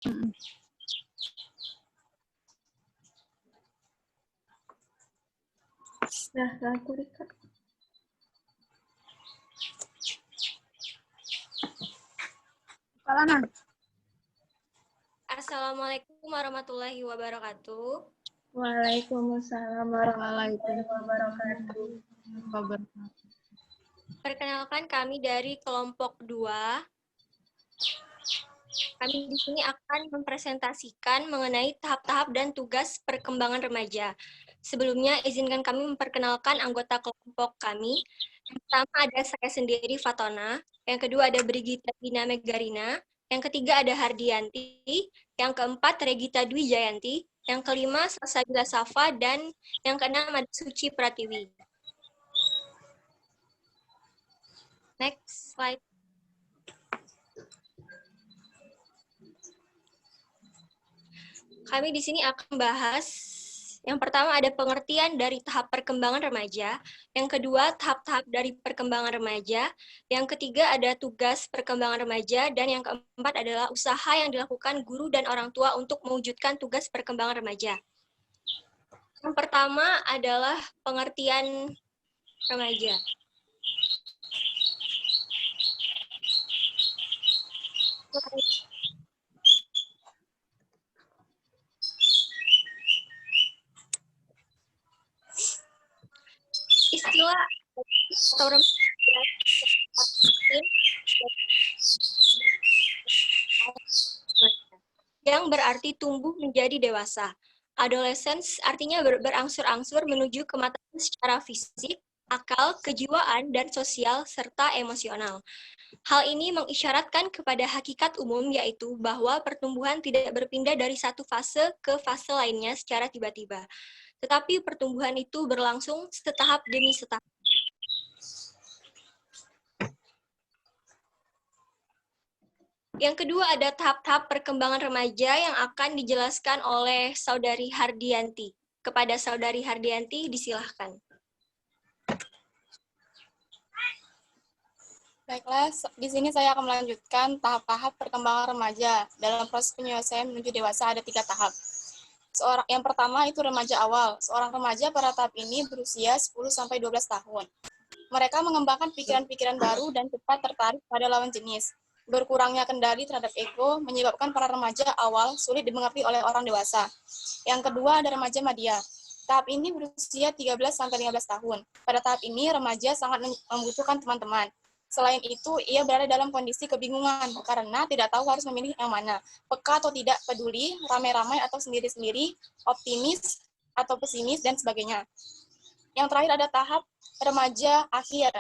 Nah, aku record. Assalamualaikum warahmatullahi wabarakatuh. Waalaikumsalam warahmatullahi wabarakatuh. Perkenalkan kami dari kelompok 2. Kami di sini akan mempresentasikan mengenai tahap-tahap dan tugas perkembangan remaja. Sebelumnya, izinkan kami memperkenalkan anggota kelompok kami. Yang pertama ada saya sendiri, Fatona. Yang kedua ada Brigita Dina Megarina. Yang ketiga ada Hardianti. Yang keempat Regita Dwi Jayanti. Yang kelima Salsabila Safa. Dan yang keenam ada Suci Pratiwi. Next slide. Kami di sini akan membahas yang pertama ada pengertian dari tahap perkembangan remaja, yang kedua tahap-tahap dari perkembangan remaja, yang ketiga ada tugas perkembangan remaja, dan yang keempat adalah usaha yang dilakukan guru dan orang tua untuk mewujudkan tugas perkembangan remaja. Yang pertama adalah pengertian remaja. Istilah atau remaja yang berarti tumbuh menjadi dewasa. Adolescence artinya berangsur-angsur menuju kematangan secara fisik, akal, kejiwaan, dan sosial, serta emosional. Hal ini mengisyaratkan kepada hakikat umum, yaitu bahwa pertumbuhan tidak berpindah dari satu fase ke fase lainnya secara tiba-tiba, tetapi pertumbuhan itu berlangsung setahap demi setahap. Yang kedua ada tahap-tahap perkembangan remaja yang akan dijelaskan oleh Saudari Hardianti. Kepada Saudari Hardianti, disilahkan. Baiklah, di sini saya akan melanjutkan tahap-tahap perkembangan remaja. Dalam proses penyelesaian menuju dewasa ada 3 tahap. Yang pertama itu remaja awal. Seorang remaja pada tahap ini berusia 10-12 tahun. Mereka mengembangkan pikiran-pikiran baru dan cepat tertarik pada lawan jenis. Berkurangnya kendali terhadap ego menyebabkan para remaja awal sulit dimengerti oleh orang dewasa. Yang kedua ada remaja madya. Tahap ini berusia 13-15 tahun. Pada tahap ini remaja sangat membutuhkan teman-teman. Selain itu, ia berada dalam kondisi kebingungan karena tidak tahu harus memilih yang mana. Peka atau tidak peduli, ramai-ramai atau sendiri-sendiri, optimis atau pesimis, dan sebagainya. Yang terakhir ada tahap remaja akhir.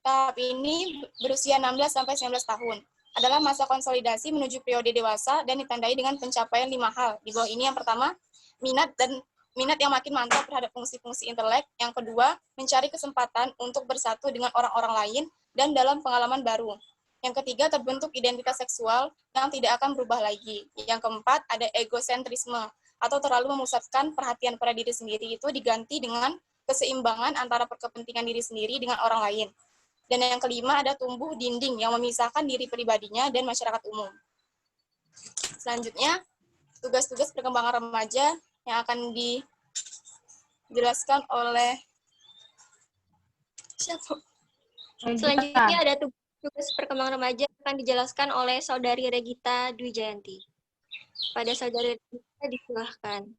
Tahap ini berusia 16-19 tahun. Adalah masa konsolidasi menuju periode dewasa dan ditandai dengan pencapaian 5 hal. Di bawah ini yang pertama, minat yang makin mantap terhadap fungsi-fungsi intelek. Yang kedua, mencari kesempatan untuk bersatu dengan orang-orang lain dan dalam pengalaman baru. Yang ketiga, terbentuk identitas seksual yang tidak akan berubah lagi. Yang keempat, ada egosentrisme atau terlalu memusatkan perhatian pada diri sendiri, itu diganti dengan keseimbangan antara kepentingan diri sendiri dengan orang lain. Dan yang kelima, ada tumbuh dinding yang memisahkan diri pribadinya dan masyarakat umum. Selanjutnya, tugas-tugas perkembangan remaja yang akan dijelaskan oleh siapa? Selanjutnya ada tugas perkembangan remaja yang akan dijelaskan oleh Saudari Regita Dwi Jayanti. Pada Saudari Regita, disilahkan.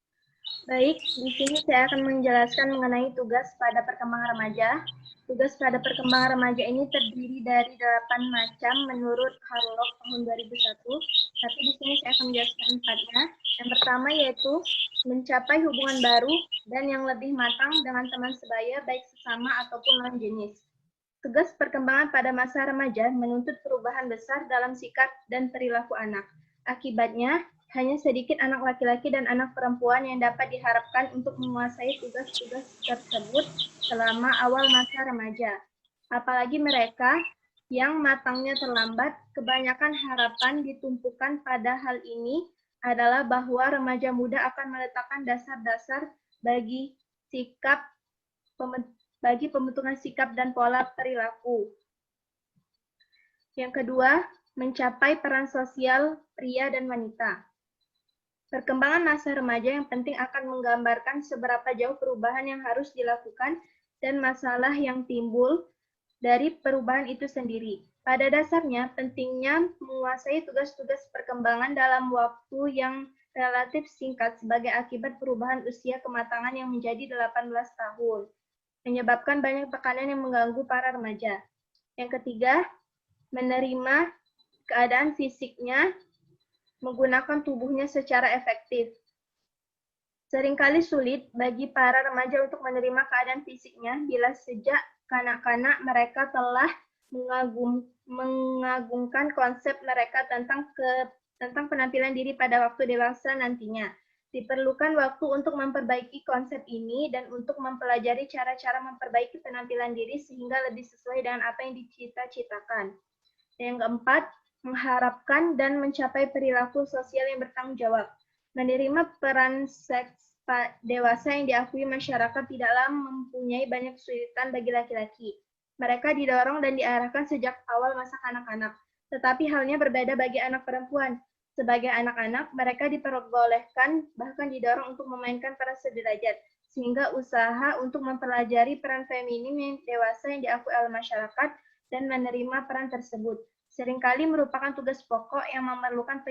Baik, di sini saya akan menjelaskan mengenai tugas pada perkembangan remaja. Tugas pada perkembangan remaja ini terdiri dari 8 macam menurut Harlock tahun 2001, tapi di sini saya akan menjelaskan 4-nya. Yang pertama yaitu mencapai hubungan baru dan yang lebih matang dengan teman sebaya, baik sesama ataupun lawan jenis. Tugas perkembangan pada masa remaja menuntut perubahan besar dalam sikap dan perilaku anak. Akibatnya, hanya sedikit anak laki-laki dan anak perempuan yang dapat diharapkan untuk menguasai tugas-tugas tersebut selama awal masa remaja. Apalagi mereka yang matangnya terlambat, kebanyakan harapan ditumpukan pada hal ini adalah bahwa remaja muda akan meletakkan dasar-dasar bagi pembentukan sikap dan pola perilaku. Yang kedua, mencapai peran sosial pria dan wanita. Perkembangan masa remaja yang penting akan menggambarkan seberapa jauh perubahan yang harus dilakukan dan masalah yang timbul dari perubahan itu sendiri. Pada dasarnya, pentingnya menguasai tugas-tugas perkembangan dalam waktu yang relatif singkat sebagai akibat perubahan usia kematangan yang menjadi 18 tahun, menyebabkan banyak tekanan yang mengganggu para remaja. Yang ketiga, menerima keadaan fisiknya, menggunakan tubuhnya secara efektif. Seringkali sulit bagi para remaja untuk menerima keadaan fisiknya bila sejak kanak-kanak mereka telah mengagungkan konsep mereka tentang penampilan diri pada waktu dewasa nantinya. Diperlukan waktu untuk memperbaiki konsep ini dan untuk mempelajari cara-cara memperbaiki penampilan diri sehingga lebih sesuai dengan apa yang dicita-citakan. Yang keempat, mengharapkan dan mencapai perilaku sosial yang bertanggung jawab. Menerima peran seks dewasa yang diakui masyarakat tidaklah mempunyai banyak kesulitan bagi laki-laki. Mereka didorong dan diarahkan sejak awal masa kanak-kanak. Tetapi halnya berbeda bagi anak perempuan. Sebagai anak-anak, mereka diperbolehkan bahkan didorong untuk memainkan peran sederajat, sehingga usaha untuk mempelajari peran feminim yang dewasa yang diakui oleh masyarakat dan menerima peran tersebut seringkali merupakan tugas pokok yang memerlukan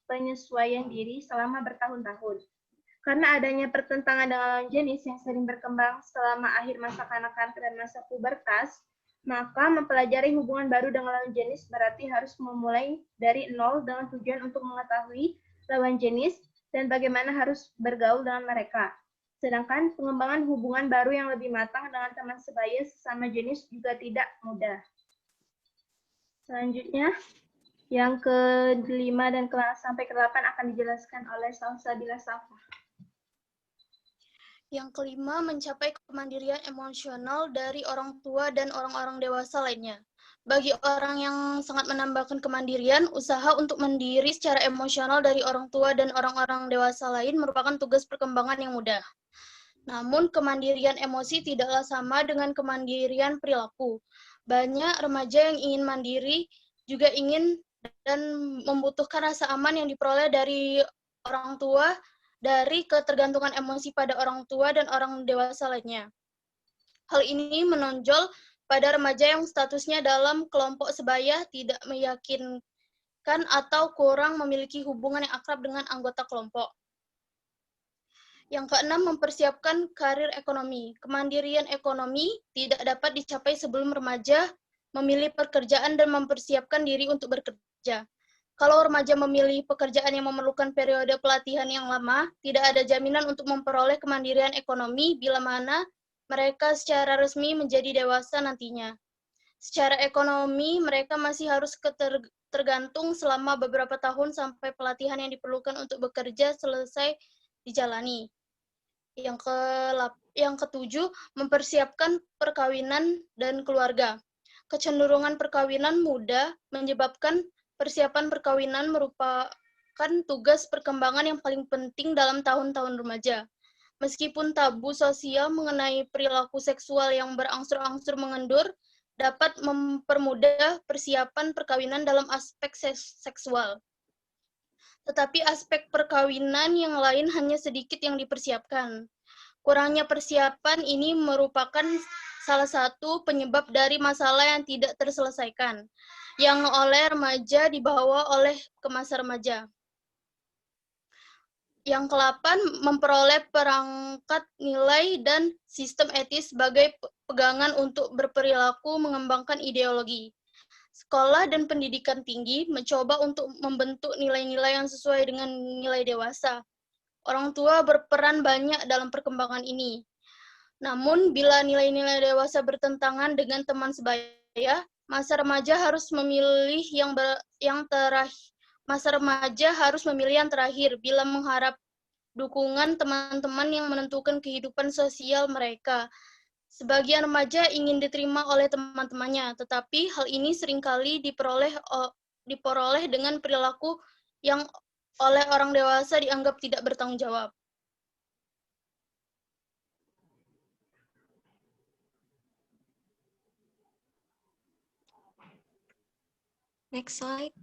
penyesuaian diri selama bertahun-tahun. Karena adanya pertentangan dengan lawan jenis yang sering berkembang selama akhir masa kanak-kanak dan masa pubertas, maka mempelajari hubungan baru dengan lawan jenis berarti harus memulai dari nol dengan tujuan untuk mengetahui lawan jenis dan bagaimana harus bergaul dengan mereka. Sedangkan pengembangan hubungan baru yang lebih matang dengan teman sebaya sesama jenis juga tidak mudah. Selanjutnya, yang ke-5 dan sampai ke-8 akan dijelaskan oleh Salsabila Safa. Yang kelima, mencapai kemandirian emosional dari orang tua dan orang-orang dewasa lainnya. Bagi orang yang sangat menambahkan kemandirian, usaha untuk mandiri secara emosional dari orang tua dan orang-orang dewasa lain merupakan tugas perkembangan yang mudah. Namun, kemandirian emosi tidaklah sama dengan kemandirian perilaku. Banyak remaja yang ingin mandiri juga ingin dan membutuhkan rasa aman yang diperoleh dari orang tua dari ketergantungan emosi pada orang tua dan orang dewasa lainnya. Hal ini menonjol pada remaja yang statusnya dalam kelompok sebaya tidak meyakinkan atau kurang memiliki hubungan yang akrab dengan anggota kelompok. Yang keenam, mempersiapkan karir ekonomi. Kemandirian ekonomi tidak dapat dicapai sebelum remaja memilih pekerjaan dan mempersiapkan diri untuk bekerja. Kalau remaja memilih pekerjaan yang memerlukan periode pelatihan yang lama, tidak ada jaminan untuk memperoleh kemandirian ekonomi bila mana mereka secara resmi menjadi dewasa nantinya. Secara ekonomi, mereka masih harus tergantung selama beberapa tahun sampai pelatihan yang diperlukan untuk bekerja selesai dijalani. Yang ketujuh, mempersiapkan perkawinan dan keluarga. Kecenderungan perkawinan muda menyebabkan persiapan perkawinan merupakan tugas perkembangan yang paling penting dalam tahun-tahun remaja. Meskipun tabu sosial mengenai perilaku seksual yang berangsur-angsur mengendur, dapat mempermudah persiapan perkawinan dalam aspek seksual. Tetapi aspek perkawinan yang lain hanya sedikit yang dipersiapkan. Kurangnya persiapan ini merupakan salah satu penyebab dari masalah yang tidak terselesaikan, yang oleh remaja dibawa oleh ke masa remaja. Yang ke-8, memperoleh perangkat nilai dan sistem etis sebagai pegangan untuk berperilaku mengembangkan ideologi. Sekolah dan pendidikan tinggi mencoba untuk membentuk nilai-nilai yang sesuai dengan nilai dewasa. Orang tua berperan banyak dalam perkembangan ini. Namun, bila nilai-nilai dewasa bertentangan dengan teman sebaya, masa remaja harus memilih yang terakhir bila mengharap dukungan teman-teman yang menentukan kehidupan sosial mereka. Sebagian remaja ingin diterima oleh teman-temannya, tetapi hal ini seringkali diperoleh dengan perilaku yang oleh orang dewasa dianggap tidak bertanggung jawab. Next slide.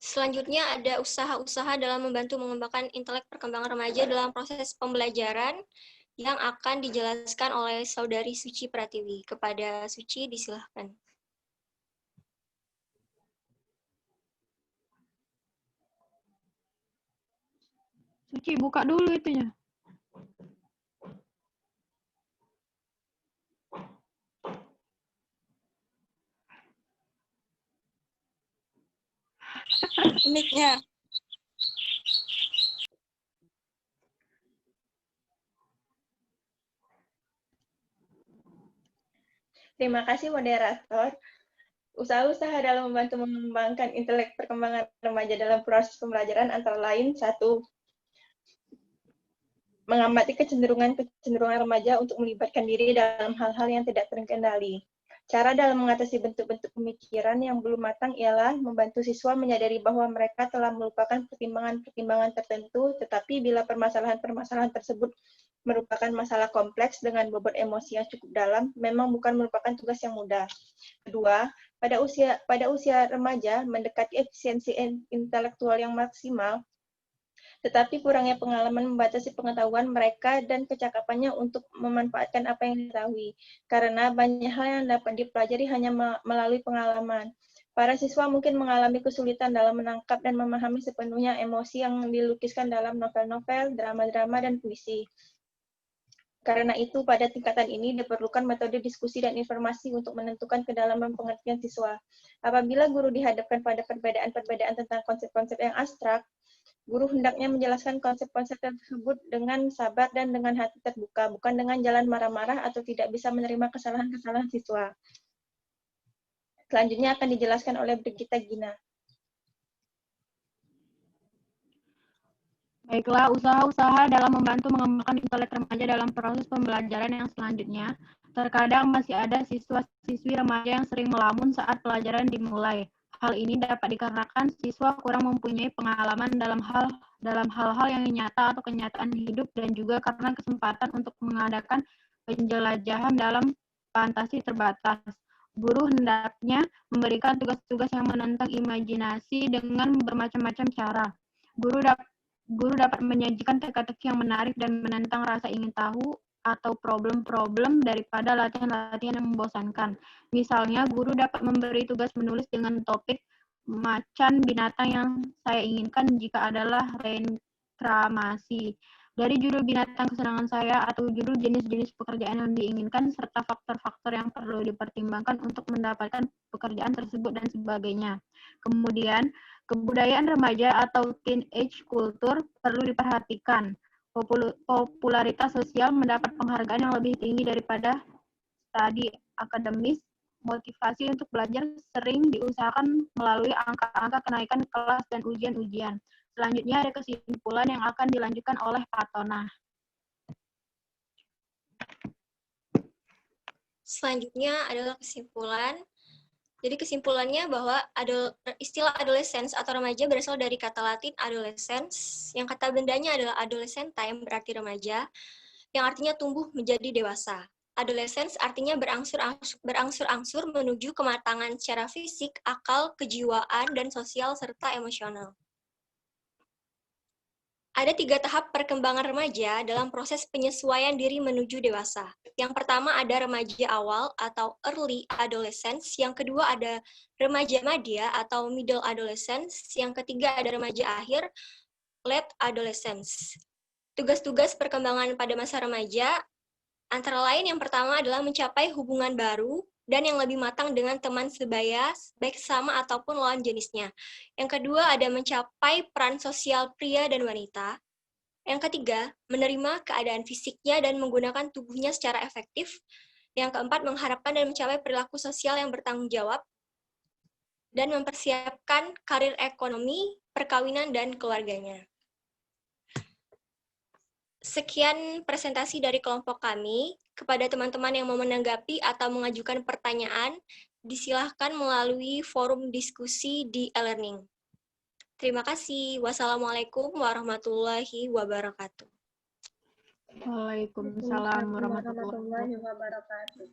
Selanjutnya ada usaha-usaha dalam membantu mengembangkan intelek perkembangan remaja dalam proses pembelajaran yang akan dijelaskan oleh Saudari Suci Pratiwi. Kepada Suci, disilahkan. Suci, buka dulu itunya. Mic-nya. Terima kasih moderator. Usaha-usaha dalam membantu mengembangkan intelek perkembangan remaja dalam proses pembelajaran antara lain, 1. Mengamati kecenderungan remaja untuk melibatkan diri dalam hal-hal yang tidak terkendali. Cara dalam mengatasi bentuk-bentuk pemikiran yang belum matang ialah membantu siswa menyadari bahwa mereka telah melupakan pertimbangan-pertimbangan tertentu, tetapi bila permasalahan-permasalahan tersebut merupakan masalah kompleks dengan bobot emosi yang cukup dalam, memang bukan merupakan tugas yang mudah. Kedua, pada usia remaja mendekati efisiensi intelektual yang maksimal, tetapi kurangnya pengalaman membatasi pengetahuan mereka dan kecakapannya untuk memanfaatkan apa yang diketahui, karena banyak hal yang dapat dipelajari hanya melalui pengalaman. Para siswa mungkin mengalami kesulitan dalam menangkap dan memahami sepenuhnya emosi yang dilukiskan dalam novel-novel, drama-drama, dan puisi. Karena itu, pada tingkatan ini diperlukan metode diskusi dan informasi untuk menentukan kedalaman pengertian siswa. Apabila guru dihadapkan pada perbedaan-perbedaan tentang konsep-konsep yang abstrak, guru hendaknya menjelaskan konsep-konsep tersebut dengan sabar dan dengan hati terbuka, bukan dengan jalan marah-marah atau tidak bisa menerima kesalahan-kesalahan siswa. Selanjutnya akan dijelaskan oleh Brigita Gina. Baiklah, usaha-usaha dalam membantu mengembangkan intelek remaja dalam proses pembelajaran yang selanjutnya. Terkadang masih ada siswa-siswi remaja yang sering melamun saat pelajaran dimulai. Hal ini dapat dikarenakan siswa kurang mempunyai pengalaman dalam hal-hal yang nyata atau kenyataan hidup, dan juga karena kesempatan untuk mengadakan penjelajahan dalam fantasi terbatas. Guru hendaknya memberikan tugas-tugas yang menantang imajinasi dengan bermacam-macam cara. Guru dapat menyajikan teka-teki yang menarik dan menantang rasa ingin tahu atau problem-problem daripada latihan-latihan yang membosankan. Misalnya, guru dapat memberi tugas menulis dengan topik macan binatang yang saya inginkan jika adalah reinkarnasi. Dari judul binatang kesenangan saya atau judul jenis-jenis pekerjaan yang diinginkan serta faktor-faktor yang perlu dipertimbangkan untuk mendapatkan pekerjaan tersebut dan sebagainya. Kemudian, kebudayaan remaja atau teenage culture perlu diperhatikan. Popularitas sosial mendapat penghargaan yang lebih tinggi daripada studi akademis. Motivasi untuk belajar sering diusahakan melalui angka-angka kenaikan kelas dan ujian-ujian. Selanjutnya ada kesimpulan yang akan dilanjutkan oleh Pak Tona. Selanjutnya adalah kesimpulan. Jadi kesimpulannya bahwa istilah adolescence atau remaja berasal dari kata Latin adolescens, yang kata bendanya adalah adolescent time, berarti remaja, yang artinya tumbuh menjadi dewasa. Adolescence artinya berangsur-angsur menuju kematangan secara fisik, akal, kejiwaan, dan sosial, serta emosional. Ada 3 tahap perkembangan remaja dalam proses penyesuaian diri menuju dewasa. Yang pertama ada remaja awal atau early adolescence, yang kedua ada remaja madya atau middle adolescence, yang ketiga ada remaja akhir, late adolescence. Tugas-tugas perkembangan pada masa remaja, antara lain yang pertama adalah mencapai hubungan baru dan yang lebih matang dengan teman sebaya, baik sama ataupun lawan jenisnya. Yang kedua ada mencapai peran sosial pria dan wanita. Yang ketiga, menerima keadaan fisiknya dan menggunakan tubuhnya secara efektif. Yang keempat, mengharapkan dan mencapai perilaku sosial yang bertanggung jawab dan mempersiapkan karir ekonomi, perkawinan, dan keluarganya. Sekian presentasi dari kelompok kami. Kepada teman-teman yang mau menanggapi atau mengajukan pertanyaan, disilahkan melalui forum diskusi di e-learning. Terima kasih. Wassalamualaikum warahmatullahi wabarakatuh. Waalaikumsalam warahmatullahi warahmatullahi wabarakatuh.